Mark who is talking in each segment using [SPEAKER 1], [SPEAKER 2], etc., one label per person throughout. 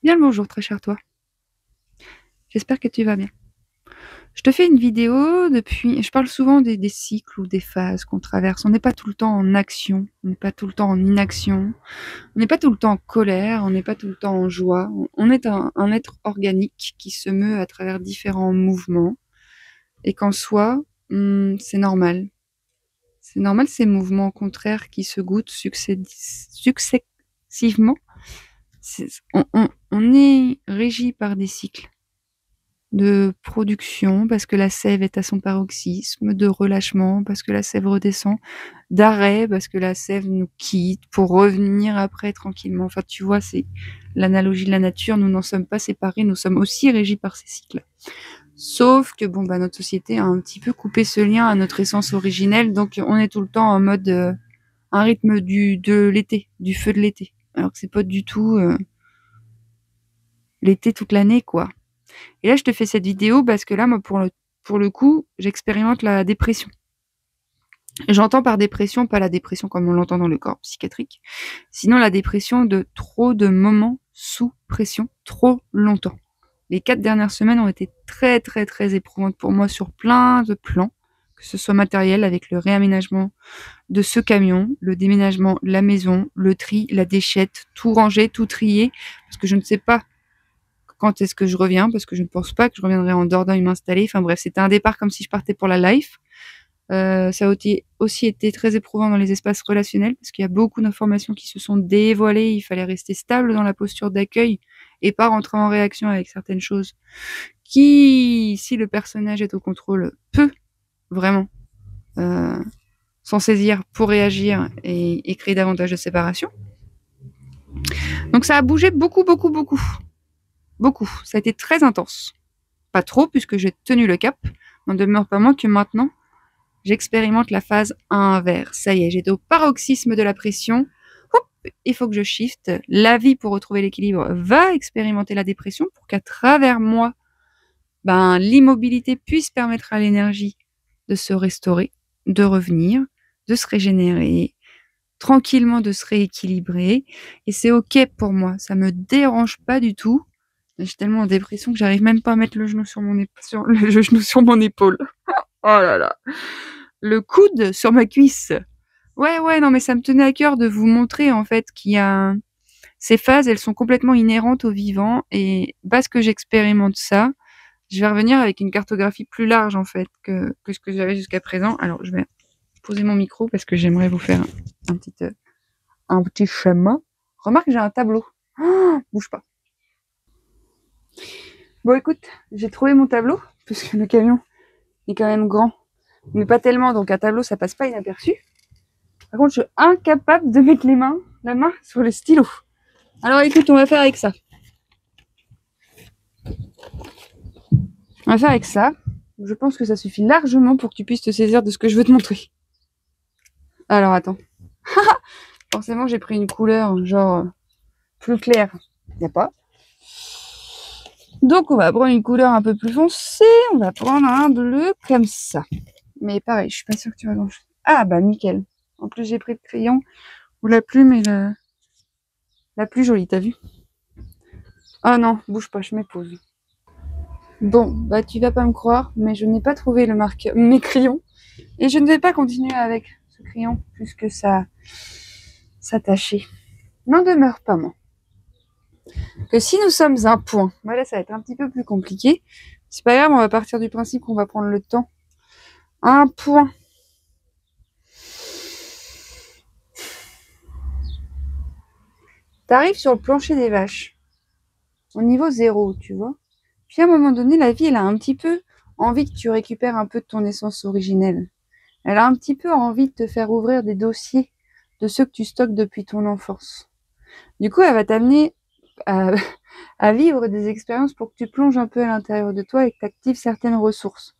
[SPEAKER 1] Bien le bonjour, très cher toi. J'espère que tu vas bien. Je te fais une vidéo depuis. Je parle souvent des cycles ou des phases qu'on traverse. On n'est pas tout le temps en action, on n'est pas tout le temps en inaction, on n'est pas tout le temps en colère, on n'est pas tout le temps en joie. On est un être organique qui se meut à travers différents mouvements et qu'en soi, c'est normal. C'est normal ces mouvements contraires qui se goûtent successivement. On est régi par des cycles de production parce que la sève est à son paroxysme, de relâchement parce que la sève redescend, d'arrêt parce que la sève nous quitte pour revenir après tranquillement. Enfin, tu vois, c'est l'analogie de la nature. Nous n'en sommes pas séparés, nous sommes aussi régis par ces cycles. Sauf que bon, bah, notre société a un petit peu coupé ce lien à notre essence originelle, donc on est tout le temps en mode un rythme de l'été, du feu de l'été. Alors que c'est pas du tout l'été toute l'année, quoi. Et là, je te fais cette vidéo parce que là, moi, pour le coup, j'expérimente la dépression. J'entends par dépression, pas la dépression comme on l'entend dans le corps psychiatrique, sinon la dépression de trop de moments sous pression, trop longtemps. Les 4 dernières semaines ont été très, très, très éprouvantes pour moi sur plein de plans, que ce soit matériel avec le réaménagement de ce camion, le déménagement de la maison, le tri, la déchette, tout ranger, tout trier, parce que je ne sais pas quand est-ce que je reviens, parce que je ne pense pas que je reviendrai en Dordogne m'installer. Enfin bref, c'était un départ comme si je partais pour la life. Ça a aussi été très éprouvant dans les espaces relationnels, parce qu'il y a beaucoup d'informations qui se sont dévoilées. Il fallait rester stable dans la posture d'accueil et pas rentrer en réaction avec certaines choses qui, si le personnage est au contrôle, peut vraiment s'en saisir pour réagir et créer davantage de séparation. Donc ça a bougé beaucoup, beaucoup, beaucoup. Beaucoup. Ça a été très intense. Pas trop, puisque j'ai tenu le cap. N'en demeure pas moins que maintenant, j'expérimente la phase inverse. Ça y est, j'étais au paroxysme de la pression. Hop, il faut que je shift. La vie, pour retrouver l'équilibre, va expérimenter la dépression pour qu'à travers moi, l'immobilité puisse permettre à l'énergie de se restaurer, de revenir, de se régénérer, tranquillement de se rééquilibrer. Et c'est OK pour moi. Ça me dérange pas du tout. Je suis tellement en dépression que j'arrive même pas à mettre le genou sur le genou sur mon épaule. Oh là là. Le coude sur ma cuisse. Ouais, non, mais ça me tenait à cœur de vous montrer, en fait, qu'il y a ces phases, elles sont complètement inhérentes au vivant, et parce que j'expérimente ça, je vais revenir avec une cartographie plus large, en fait, que ce que j'avais jusqu'à présent. Alors, je vais poser mon micro parce que j'aimerais vous faire un petit schéma. Remarque, j'ai un tableau. Oh, bouge pas. Bon, écoute, j'ai trouvé mon tableau, puisque le camion est quand même grand, mais pas tellement, donc un tableau, ça passe pas inaperçu. Par contre, je suis incapable de mettre la main sur le stylo. Alors écoute, on va faire avec ça. On va faire avec ça. Je pense que ça suffit largement pour que tu puisses te saisir de ce que je veux te montrer. Alors attends. Forcément, j'ai pris une couleur genre plus claire. Y a pas. Donc on va prendre une couleur un peu plus foncée. On va prendre un bleu comme ça. Mais pareil, je suis pas sûre que tu vas grand chose. Ah bah nickel. En plus, j'ai pris le crayon ou la plume et la plus jolie, t'as vu? Ah non, bouge pas, je m'épose. Bon, bah tu vas pas me croire, mais je n'ai pas trouvé mes crayons. Et je ne vais pas continuer avec ce crayon puisque ça s'attachait. N'en demeure pas moins que si nous sommes un point, voilà, ça va être un petit peu plus compliqué. C'est pas grave, on va partir du principe qu'on va prendre le temps. Un point. T'arrives sur le plancher des vaches, au niveau 0, tu vois. Puis à un moment donné, la vie, elle a un petit peu envie que tu récupères un peu de ton essence originelle. Elle a un petit peu envie de te faire ouvrir des dossiers de ceux que tu stockes depuis ton enfance. Du coup, elle va t'amener à, à vivre des expériences pour que tu plonges un peu à l'intérieur de toi et que tu actives certaines ressources.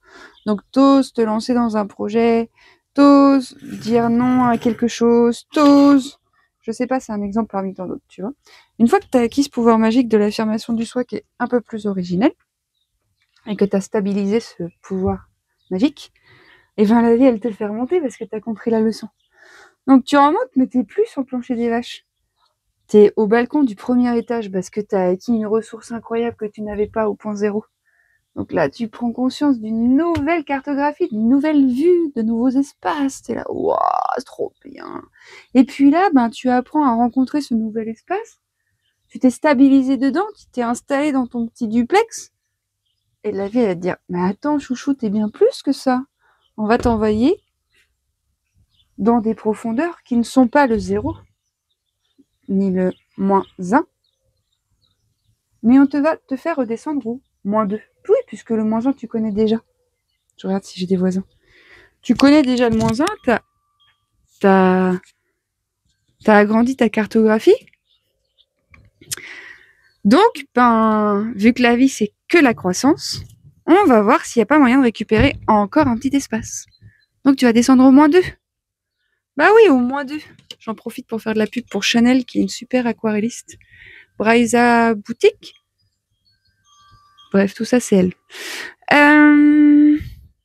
[SPEAKER 1] Donc, t'oses te lancer dans un projet, t'oses dire non à quelque chose, t'oses... Je sais pas, c'est un exemple parmi tant d'autres, tu vois. Une fois que tu as acquis ce pouvoir magique de l'affirmation du soi qui est un peu plus originel, et que tu as stabilisé ce pouvoir magique, et bien la vie, elle te le fait remonter parce que tu as compris la leçon. Donc tu remontes, mais t'es plus sur le plancher des vaches. T'es au balcon du premier étage parce que t'as acquis une ressource incroyable que tu n'avais pas au point zéro. Donc là, tu prends conscience d'une nouvelle cartographie, d'une nouvelle vue, de nouveaux espaces. T'es là, waouh, c'est trop bien. Et puis là, ben, tu apprends à rencontrer ce nouvel espace. Tu t'es stabilisé dedans, tu t'es installé dans ton petit duplex. Et la vie, elle va te dire, mais attends, chouchou, t'es bien plus que ça. On va t'envoyer dans des profondeurs qui ne sont pas le 0, ni le -1, mais on va te faire redescendre au -2. Oui, puisque le -1, tu connais déjà. Je regarde si j'ai des voisins. Tu connais déjà le -1, t'as agrandi ta cartographie. Donc, ben, vu que la vie, c'est que la croissance, on va voir s'il n'y a pas moyen de récupérer encore un petit espace. Donc, tu vas descendre au -2. Bah oui, au -2. J'en profite pour faire de la pub pour Chanel, qui est une super aquarelliste. Braisa Boutique. Bref, tout ça, c'est elle.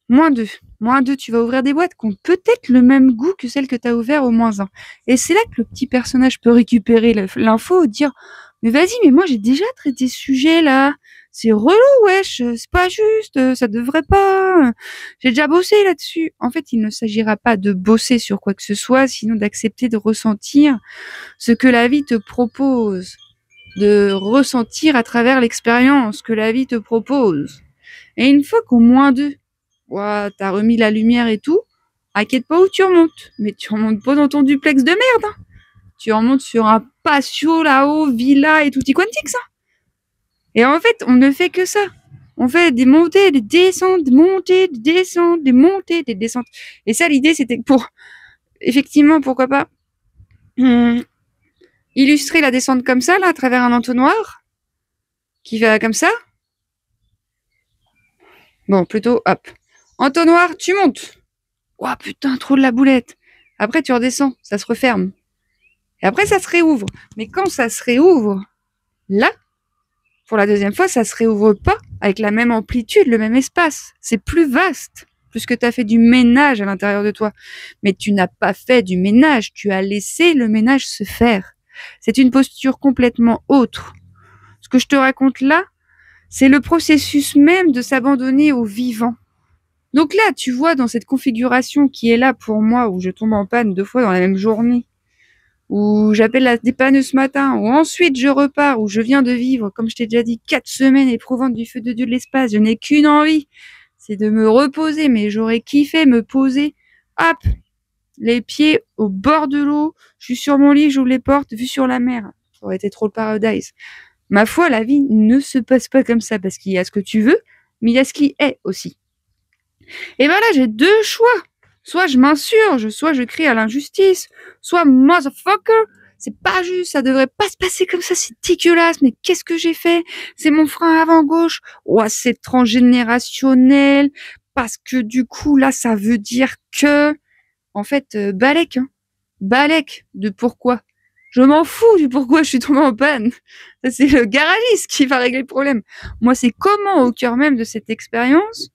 [SPEAKER 1] -2. -2, tu vas ouvrir des boîtes qui ont peut-être le même goût que celles que tu as ouvertes au -1. Et c'est là que le petit personnage peut récupérer l'info, dire « Mais vas-y, mais moi j'ai déjà traité ce sujet là. C'est relou, wesh, c'est pas juste, ça devrait pas. J'ai déjà bossé là-dessus. » En fait, il ne s'agira pas de bosser sur quoi que ce soit, sinon d'accepter de ressentir ce que la vie te propose, de ressentir à travers l'expérience que la vie te propose. Et une fois qu'au -2, ouah, t'as remis la lumière et tout, inquiète pas où tu remontes. Mais tu remontes pas dans ton duplex de merde. Hein. Tu remontes sur un patio là-haut, villa et tutti quanti que ça. Et en fait, on ne fait que ça. On fait des montées, des descentes, des montées, des descentes, des montées, des descentes. Et ça, l'idée, c'était pour, effectivement, pourquoi pas, illustrer la descente comme ça, là, à travers un entonnoir, qui va comme ça. Bon, plutôt, hop. Entonnoir, tu montes. Ouah, putain, trop de la boulette. Après, tu redescends, ça se referme. Et après, ça se réouvre. Mais quand ça se réouvre, là, pour la deuxième fois, ça se réouvre pas avec la même amplitude, le même espace. C'est plus vaste, puisque tu as fait du ménage à l'intérieur de toi. Mais tu n'as pas fait du ménage, tu as laissé le ménage se faire. C'est une posture complètement autre. Ce que je te raconte là, c'est le processus même de s'abandonner au vivant. Donc là, tu vois, dans cette configuration qui est là pour moi, où je tombe en panne 2 fois dans la même journée, où j'appelle la dépanneuse ce matin, où ensuite je repars, où je viens de vivre, comme je t'ai déjà dit, 4 semaines éprouvantes du feu de Dieu de l'espace, je n'ai qu'une envie, c'est de me reposer, mais j'aurais kiffé me poser, hop, les pieds au bord de l'eau, je suis sur mon lit, j'ouvre les portes, vue sur la mer. Ça aurait été trop le paradise. Ma foi, la vie ne se passe pas comme ça, parce qu'il y a ce que tu veux, mais il y a ce qui est aussi. Et ben là, j'ai 2 choix. Soit je m'insurge, soit je crie à l'injustice, soit motherfucker, c'est pas juste, ça devrait pas se passer comme ça, c'est dégueulasse, mais qu'est-ce que j'ai fait? C'est mon frein avant gauche. Ouah, c'est transgénérationnel, parce que du coup, là, ça veut dire que, en fait, balèque, hein. Balèque de pourquoi. Je m'en fous du pourquoi je suis tombée en panne. Ça, c'est le garagiste qui va régler le problème. Moi, c'est comment, au cœur même de cette expérience,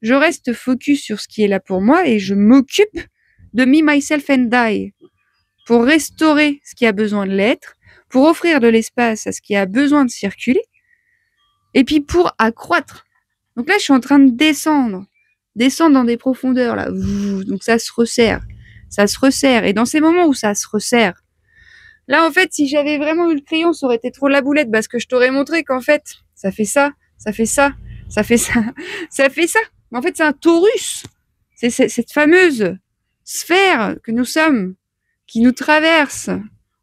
[SPEAKER 1] je reste focus sur ce qui est là pour moi et je m'occupe de me, myself and I pour restaurer ce qui a besoin de l'être, pour offrir de l'espace à ce qui a besoin de circuler et puis pour accroître. Donc là, je suis en train de descendre dans des profondeurs là. Donc ça se resserre et dans ces moments où ça se resserre, là en fait, si j'avais vraiment eu le crayon, ça aurait été trop la boulette parce que je t'aurais montré qu'en fait, ça fait ça, ça fait ça, ça fait ça, ça fait ça. En fait, c'est un torus. C'est cette fameuse sphère que nous sommes, qui nous traverse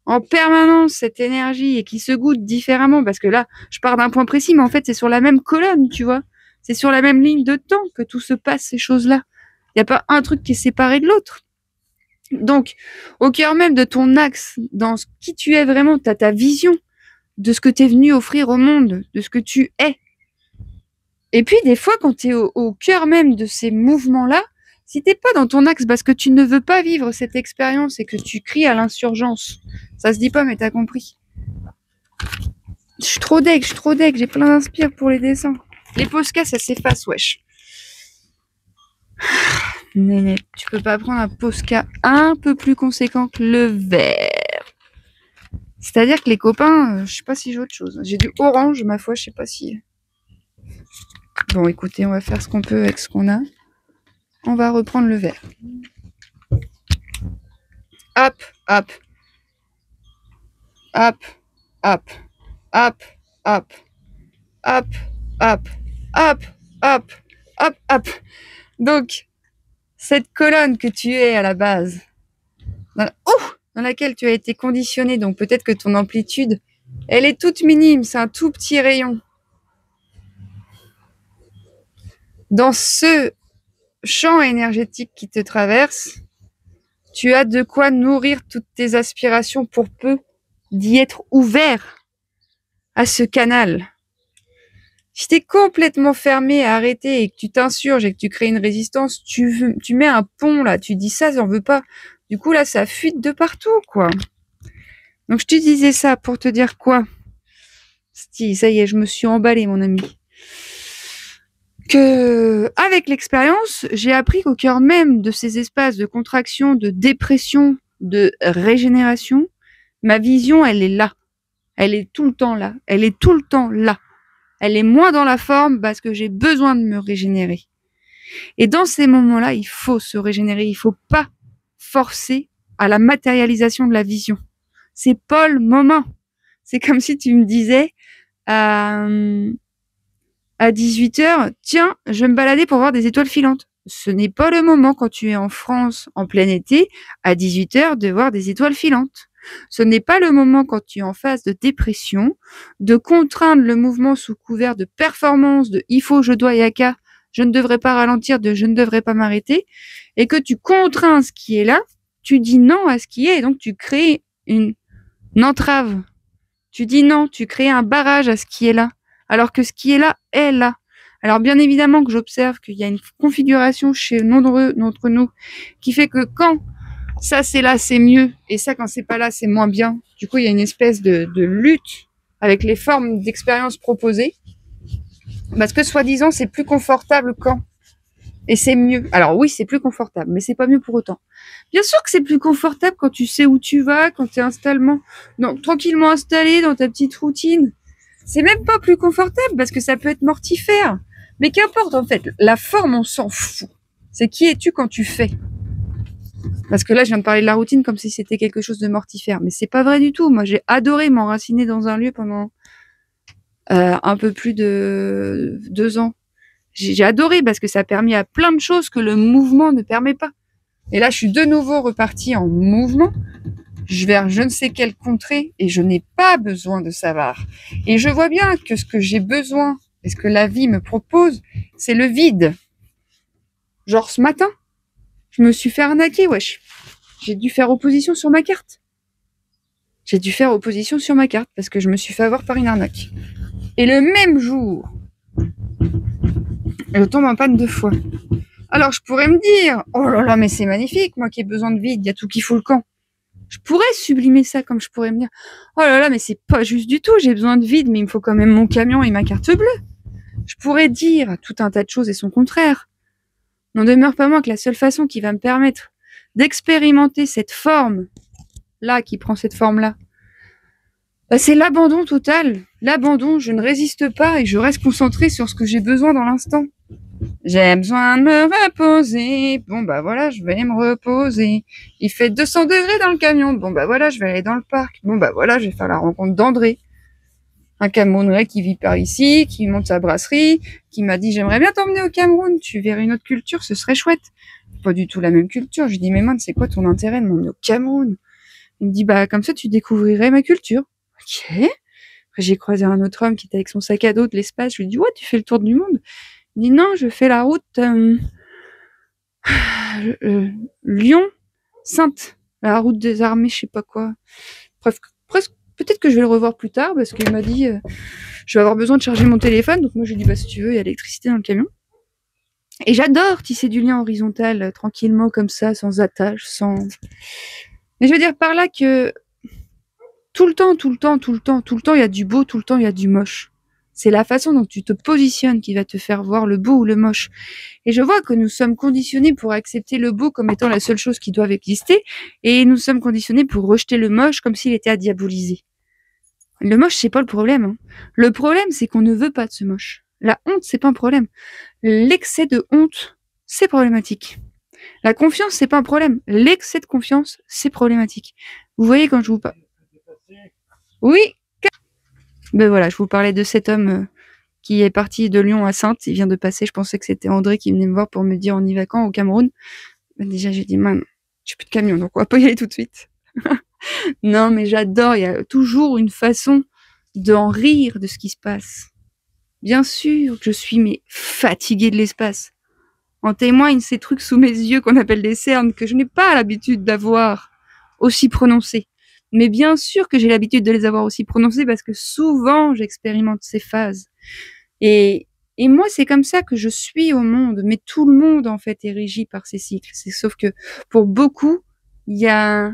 [SPEAKER 1] en permanence cette énergie et qui se goûte différemment. Parce que là, je pars d'un point précis, mais en fait, c'est sur la même colonne, tu vois. C'est sur la même ligne de temps que tout se passe, ces choses-là. Il n'y a pas un truc qui est séparé de l'autre. Donc, au cœur même de ton axe, dans qui tu es vraiment, tu as ta vision de ce que tu es venu offrir au monde, de ce que tu es. Et puis, des fois, quand tu es au cœur même de ces mouvements-là, si t'es pas dans ton axe parce que tu ne veux pas vivre cette expérience et que tu cries à l'insurgence, ça se dit pas, mais t'as compris. Je suis trop deg, j'ai plein d'inspire pour les dessins. Les Posca, ça s'efface, wesh. Néné, tu peux pas prendre un Posca un peu plus conséquent que le vert. C'est-à-dire que les copains, je sais pas si j'ai autre chose. J'ai du orange, ma foi, je sais pas si... Bon, écoutez, on va faire ce qu'on peut avec ce qu'on a. On va reprendre le verre. Hop, hop. Hop, hop, hop, hop, hop, hop, hop, hop, hop, hop. Donc, cette colonne que tu es à la base, dans laquelle tu as été conditionné, donc peut-être que ton amplitude, elle est toute minime, c'est un tout petit rayon. Dans ce champ énergétique qui te traverse, tu as de quoi nourrir toutes tes aspirations pour peu d'y être ouvert à ce canal. Si t'es complètement fermé, arrêté et que tu t'insurges et que tu crées une résistance, tu mets un pont là, tu dis ça, j'en veux pas. Du coup là, ça fuite de partout, quoi. Donc je te disais ça pour te dire quoi? Ça y est, je me suis emballée, mon ami. Que, avec l'expérience, j'ai appris qu'au cœur même de ces espaces de contraction, de dépression, de régénération, ma vision, elle est là. Elle est tout le temps là. Elle est tout le temps là. Elle est moins dans la forme parce que j'ai besoin de me régénérer. Et dans ces moments-là, il faut se régénérer. Il faut pas forcer à la matérialisation de la vision. C'est pas le moment. C'est comme si tu me disais à 18h, tiens, je vais me balader pour voir des étoiles filantes. Ce n'est pas le moment quand tu es en France en plein été à 18h de voir des étoiles filantes. Ce n'est pas le moment quand tu es en phase de dépression de contraindre le mouvement sous couvert de performance, de il faut, je dois, yaka, je ne devrais pas ralentir, de je ne devrais pas m'arrêter, et que tu contrains ce qui est là, tu dis non à ce qui est, et donc tu crées une entrave. Tu dis non, tu crées un barrage à ce qui est là, alors que ce qui est là est là. Alors bien évidemment que j'observe qu'il y a une configuration chez nombreux d'entre nous qui fait que quand ça c'est là, c'est mieux, et ça quand c'est pas là, c'est moins bien. Du coup, il y a une espèce de lutte avec les formes d'expérience proposées, parce que soi-disant c'est plus confortable quand, et c'est mieux. Alors oui, c'est plus confortable, mais c'est pas mieux pour autant. Bien sûr que c'est plus confortable quand tu sais où tu vas, quand tu es tranquillement installé dans ta petite routine. C'est même pas plus confortable parce que ça peut être mortifère. Mais qu'importe en fait, la forme on s'en fout. C'est qui es-tu quand tu fais. Parce que là je viens de parler de la routine comme si c'était quelque chose de mortifère, mais c'est pas vrai du tout. Moi j'ai adoré m'enraciner dans un lieu pendant un peu plus de 2 ans. J'ai adoré parce que ça a permis à plein de choses que le mouvement ne permet pas. Et là je suis de nouveau repartie en mouvement vers je ne sais quelle contrée et je n'ai pas besoin de savoir. Et je vois bien que ce que j'ai besoin et ce que la vie me propose, c'est le vide. Genre ce matin, je me suis fait arnaquer, wesh. J'ai dû faire opposition sur ma carte. Parce que je me suis fait avoir par une arnaque. Et le même jour, je tombe en panne 2 fois. Alors je pourrais me dire, oh là là, mais c'est magnifique, moi qui ai besoin de vide, il y a tout qui fout le camp. Je pourrais sublimer ça comme je pourrais me dire, oh là là, mais c'est pas juste du tout, j'ai besoin de vide, mais il me faut quand même mon camion et ma carte bleue. Je pourrais dire tout un tas de choses et son contraire. N'en demeure pas moins que la seule façon qui va me permettre d'expérimenter cette forme-là, qui prend cette forme-là, c'est l'abandon total. L'abandon, je ne résiste pas et je reste concentrée sur ce que j'ai besoin dans l'instant. J'ai besoin de me reposer. Bon, bah voilà, je vais me reposer. Il fait 200 degrés dans le camion. Bon, bah voilà, je vais aller dans le parc. Bon, bah voilà, je vais faire la rencontre d'André. Un Camerounais qui vit par ici, qui monte sa brasserie, qui m'a dit, j'aimerais bien t'emmener au Cameroun. Tu verrais une autre culture, ce serait chouette. Pas du tout la même culture. Je lui dis, mais man, c'est quoi ton intérêt de m'emmener au Cameroun? Il me dit, bah, comme ça, tu découvrirais ma culture. Ok. Après, j'ai croisé un autre homme qui était avec son sac à dos de l'espace. Je lui dis, ouais, tu fais le tour du monde. Il dit, non, je fais la route Lyon-Sainte, la route des armées, je sais pas quoi. Bref, presque, peut-être que je vais le revoir plus tard parce qu'il m'a dit, je vais avoir besoin de charger mon téléphone. Donc moi, je lui dis, bah, si tu veux, il y a l'électricité dans le camion. Et j'adore tisser du lien horizontal, tranquillement, comme ça, sans attache, sans... Mais je veux dire par là que tout le temps, il y a du beau, tout le temps, il y a du moche. C'est la façon dont tu te positionnes qui va te faire voir le beau ou le moche. Et je vois que nous sommes conditionnés pour accepter le beau comme étant la seule chose qui doit exister, et nous sommes conditionnés pour rejeter le moche comme s'il était à diaboliser. Le moche, c'est pas le problème. Hein. Le problème, c'est qu'on ne veut pas de ce moche. La honte, c'est pas un problème. L'excès de honte, c'est problématique. La confiance, c'est pas un problème. L'excès de confiance, c'est problématique. Vous voyez quand je vous parle. Oui. Ben voilà, je vous parlais de cet homme qui est parti de Lyon à Saintes. Il vient de passer. Je pensais que c'était André qui venait me voir pour me dire on y va quand au Cameroun. Ben déjà, j'ai dit man, j'ai plus de camion, donc on va pas y aller tout de suite. Non, mais j'adore. Il y a toujours une façon d'en rire de ce qui se passe. Bien sûr, je suis mais fatiguée de l'espace. En témoignent ces trucs sous mes yeux qu'on appelle des cernes que je n'ai pas l'habitude d'avoir aussi prononcés. Mais bien sûr que j'ai l'habitude de les avoir aussi prononcés parce que souvent j'expérimente ces phases. Et moi, c'est comme ça que je suis au monde. Mais tout le monde, en fait, est régi par ces cycles. Sauf que pour beaucoup, il y a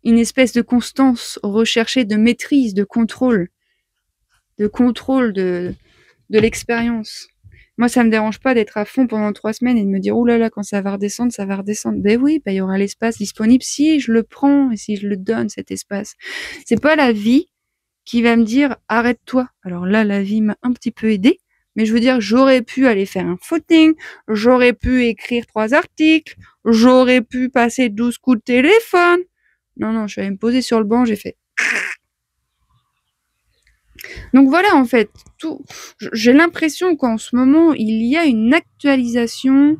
[SPEAKER 1] une espèce de constance recherchée, de maîtrise, de contrôle de l'expérience. Moi, ça me dérange pas d'être à fond pendant 3 semaines et de me dire, oh là là, quand ça va redescendre, ça va redescendre. Ben oui, ben, il y aura l'espace disponible si je le prends et si je le donne, cet espace. C'est pas la vie qui va me dire, arrête-toi. Alors là, la vie m'a un petit peu aidée. Mais je veux dire, j'aurais pu aller faire un footing, j'aurais pu écrire 3 articles, j'aurais pu passer 12 coups de téléphone. Non, je suis allée me poser sur le banc, j'ai fait. Donc voilà, en fait, j'ai l'impression qu'en ce moment, il y a une actualisation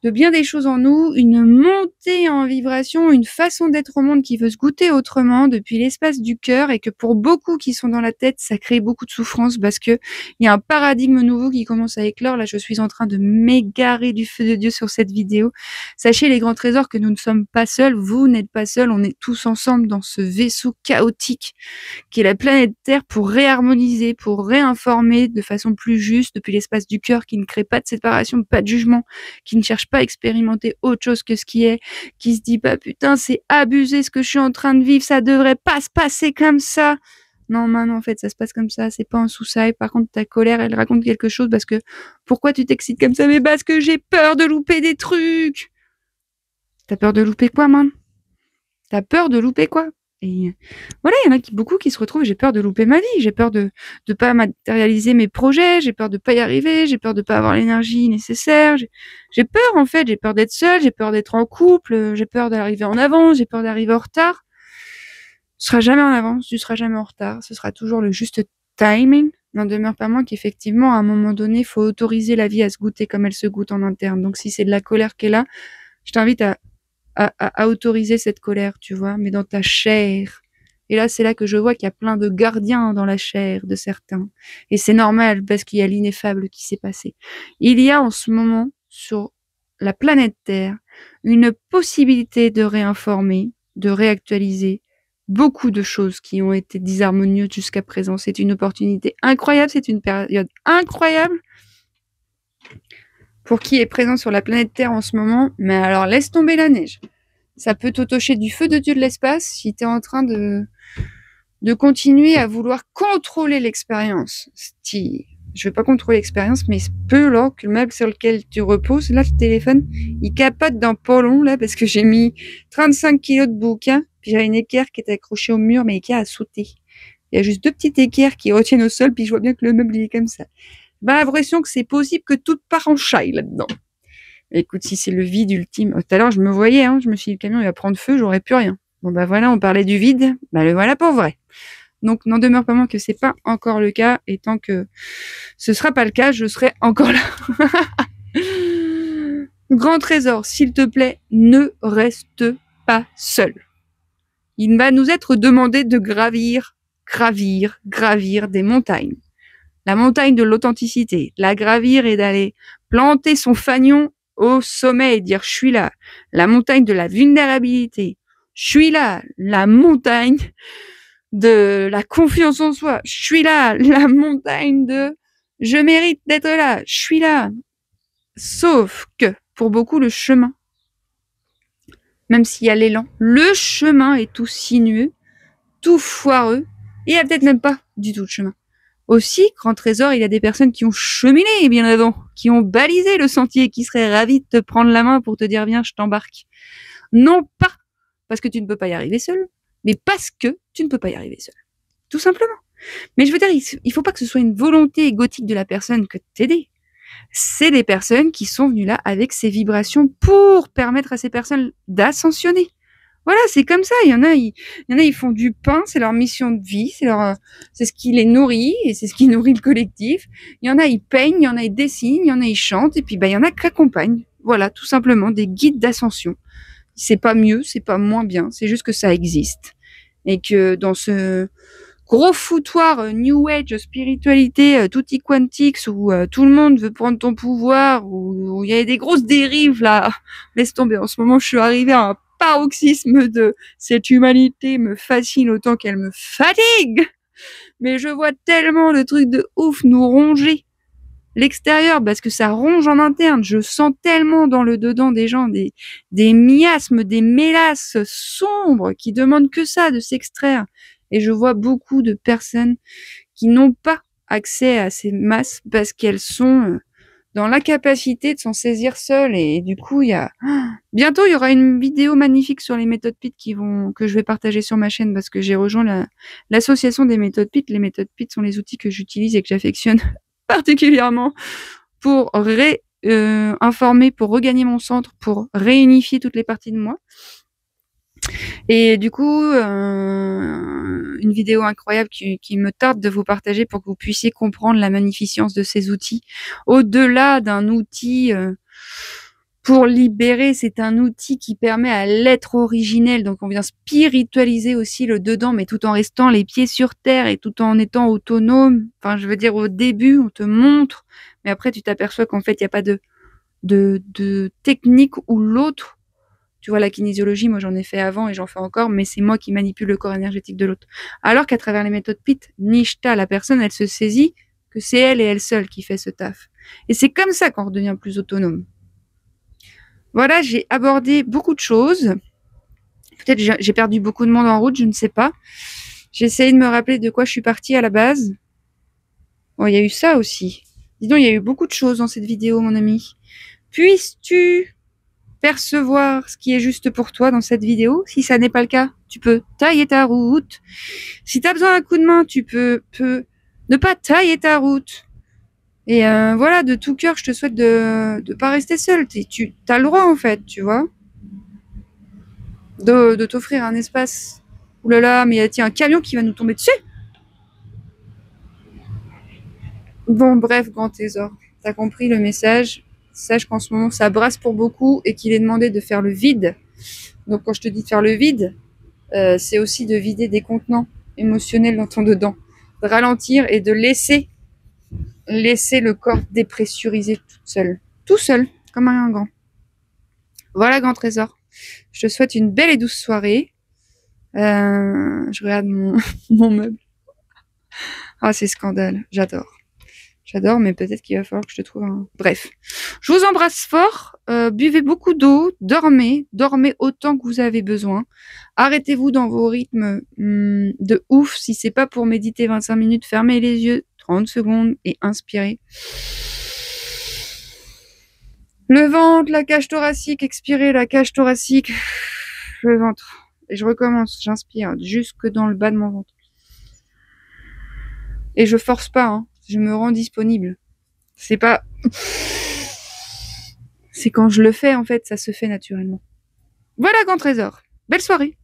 [SPEAKER 1] de bien des choses en nous, une montée en vibration, une façon d'être au monde qui veut se goûter autrement depuis l'espace du cœur et que pour beaucoup qui sont dans la tête, ça crée beaucoup de souffrance parce que il y a un paradigme nouveau qui commence à éclore. Là, je suis en train de m'égarer du feu de Dieu sur cette vidéo. Sachez les grands trésors que nous ne sommes pas seuls, vous n'êtes pas seuls, on est tous ensemble dans ce vaisseau chaotique qui est la planète Terre pour réharmoniser, pour réinformer de façon plus juste depuis l'espace du cœur qui ne crée pas de séparation, pas de jugement, qui ne cherche pas à expérimenter autre chose que ce qui est, qui se dit pas putain c'est abusé ce que je suis en train de vivre, ça devrait pas se passer comme ça. Non, maintenant en fait ça se passe comme ça, c'est pas un sous-sail. Par contre ta colère elle raconte quelque chose parce que pourquoi tu t'excites comme ça? Mais parce que j'ai peur de louper des trucs. T'as peur de louper quoi, man? T'as peur de louper quoi? Et voilà, il y en a beaucoup qui se retrouvent, j'ai peur de louper ma vie, j'ai peur de pas matérialiser mes projets, j'ai peur de pas y arriver, j'ai peur de pas avoir l'énergie nécessaire, j'ai peur en fait, j'ai peur d'être seule, j'ai peur d'être en couple, j'ai peur d'arriver en avance, j'ai peur d'arriver en retard. Tu seras jamais en avance, tu seras jamais en retard, ce sera toujours le juste timing. N'en demeure pas moins qu'effectivement, à un moment donné, il faut autoriser la vie à se goûter comme elle se goûte en interne. Donc si c'est de la colère qui est là, je t'invite à autoriser cette colère, tu vois, mais dans ta chair. Et là, c'est là que je vois qu'il y a plein de gardiens dans la chair de certains. Et c'est normal parce qu'il y a l'ineffable qui s'est passé. Il y a en ce moment, sur la planète Terre, une possibilité de réinformer, de réactualiser beaucoup de choses qui ont été disharmonieuses jusqu'à présent. C'est une opportunité incroyable, c'est une période incroyable pour qui est présent sur la planète Terre en ce moment, mais alors laisse tomber la neige. Ça peut t'autocher du feu de Dieu de l'espace si tu es en train de continuer à vouloir contrôler l'expérience. Je vais pas contrôler l'expérience, mais ce peu là que le meuble sur lequel tu reposes, là, le téléphone, il capote dans pas long, là, parce que j'ai mis 35 kilos de bouquins, puis j'ai une équerre qui est accrochée au mur, mais l'équerre a sauté. Il y a juste 2 petites équerres qui retiennent au sol, puis je vois bien que le meuble, il est comme ça. J'ai l'impression que c'est possible que tout part en chaille là-dedans. Écoute, si c'est le vide ultime. Tout à l'heure, je me voyais, je me suis dit, le camion, il va prendre feu, j'aurais plus rien. Bon, bah voilà, on parlait du vide, bah le voilà pour vrai. Donc, n'en demeure pas moins que c'est pas encore le cas, et tant que ce sera pas le cas, je serai encore là. Grand trésor, s'il te plaît, ne reste pas seul. Il va nous être demandé de gravir des montagnes. La montagne de l'authenticité, la gravir et d'aller planter son fanion au sommet et dire je suis là. La montagne de la vulnérabilité, je suis là. La montagne de la confiance en soi, je suis là. La montagne de je mérite d'être là, je suis là. Sauf que pour beaucoup le chemin, même s'il y a l'élan, le chemin est tout sinueux, tout foireux, et il n'y a peut-être même pas du tout de chemin. Aussi, grand trésor, il y a des personnes qui ont cheminé bien avant, qui ont balisé le sentier, qui seraient ravis de te prendre la main pour te dire viens, je t'embarque. Non pas parce que tu ne peux pas y arriver seul, mais parce que tu ne peux pas y arriver seul. tout simplement. Mais je veux dire, il faut pas que ce soit une volonté égotique de la personne que de t'aider. C'est des personnes qui sont venues là avec ces vibrations pour permettre à ces personnes d'ascensionner. Voilà, c'est comme ça. Il y en a, ils font du pain, c'est leur mission de vie, c'est ce qui les nourrit et c'est ce qui nourrit le collectif. Il y en a, ils peignent, il y en a, ils dessinent, il y en a, ils chantent et puis il y en a qui accompagnent. Voilà, tout simplement des guides d'ascension. C'est pas mieux, c'est pas moins bien, c'est juste que ça existe et que dans ce gros foutoir New Age, spiritualité, tutti quantiques, où tout le monde veut prendre ton pouvoir, où il y a des grosses dérives là. Laisse tomber. En ce moment, je suis arrivée à un paroxysme de cette humanité me fascine autant qu'elle me fatigue. Mais je vois tellement de trucs de ouf nous ronger l'extérieur parce que ça ronge en interne. Je sens tellement dans le dedans des gens des miasmes, des mélasses sombres qui demandent que ça, de s'extraire. Et je vois beaucoup de personnes qui n'ont pas accès à ces masses parce qu'elles sont dans l'incapacité de s'en saisir seules. Et du coup, bientôt, il y aura une vidéo magnifique sur les méthodes PIT que je vais partager sur ma chaîne parce que j'ai rejoint l'association des méthodes PIT. Les méthodes PIT sont les outils que j'utilise et que j'affectionne particulièrement pour informer, pour regagner mon centre, pour réunifier toutes les parties de moi. Et du coup, une vidéo incroyable qui me tarde de vous partager pour que vous puissiez comprendre la magnificence de ces outils. Au-delà d'un outil pour libérer, c'est un outil qui permet à l'être originel, donc on vient spiritualiser aussi le dedans, mais tout en restant les pieds sur terre et tout en étant autonome. Enfin, je veux dire, au début, on te montre, mais après, tu t'aperçois qu'en fait, il n'y a pas de technique ou l'autre. Tu vois, la kinésiologie, moi, j'en ai fait avant et j'en fais encore, mais c'est moi qui manipule le corps énergétique de l'autre. Alors qu'à travers les méthodes PIT, Nishta, la personne, elle se saisit que c'est elle et elle seule qui fait ce taf. Et c'est comme ça qu'on redevient plus autonome. Voilà, j'ai abordé beaucoup de choses. Peut-être j'ai perdu beaucoup de monde en route, je ne sais pas. J'ai essayé de me rappeler de quoi je suis partie à la base. Bon, il y a eu ça aussi. Dis donc, il y a eu beaucoup de choses dans cette vidéo, mon ami. Puisses-tu percevoir ce qui est juste pour toi dans cette vidéo? Si ça n'est pas le cas, tu peux tailler ta route. Si tu as besoin d'un coup de main, tu peux ne pas tailler ta route. Et voilà, de tout cœur, je te souhaite de pas rester seul. Tu as le droit, en fait, tu vois, de t'offrir un espace. Ouh là là, mais tiens, un camion qui va nous tomber dessus. Bon, bref, grand trésor, t'as compris le message. Sache qu'en ce moment, ça brasse pour beaucoup et qu'il est demandé de faire le vide. Donc, quand je te dis de faire le vide, c'est aussi de vider des contenants émotionnels dans ton dedans. De ralentir et de laisser le corps dépressuriser tout seul, comme un grand. Voilà, grand trésor. Je te souhaite une belle et douce soirée. Je regarde mon meuble. Ah, c'est scandale. J'adore, mais peut-être qu'il va falloir que je te trouve un... Bref. Je vous embrasse fort. Buvez beaucoup d'eau. Dormez autant que vous avez besoin. Arrêtez-vous dans vos rythmes de ouf. Si c'est pas pour méditer 25 minutes, fermez les yeux 30 secondes et inspirez. Le ventre, la cage thoracique, expirez la cage thoracique, le ventre. Et je recommence, j'inspire jusque dans le bas de mon ventre. Et je force pas, hein. Je me rends disponible. C'est pas... C'est quand je le fais, en fait, ça se fait naturellement. Voilà, grand trésor. Belle soirée.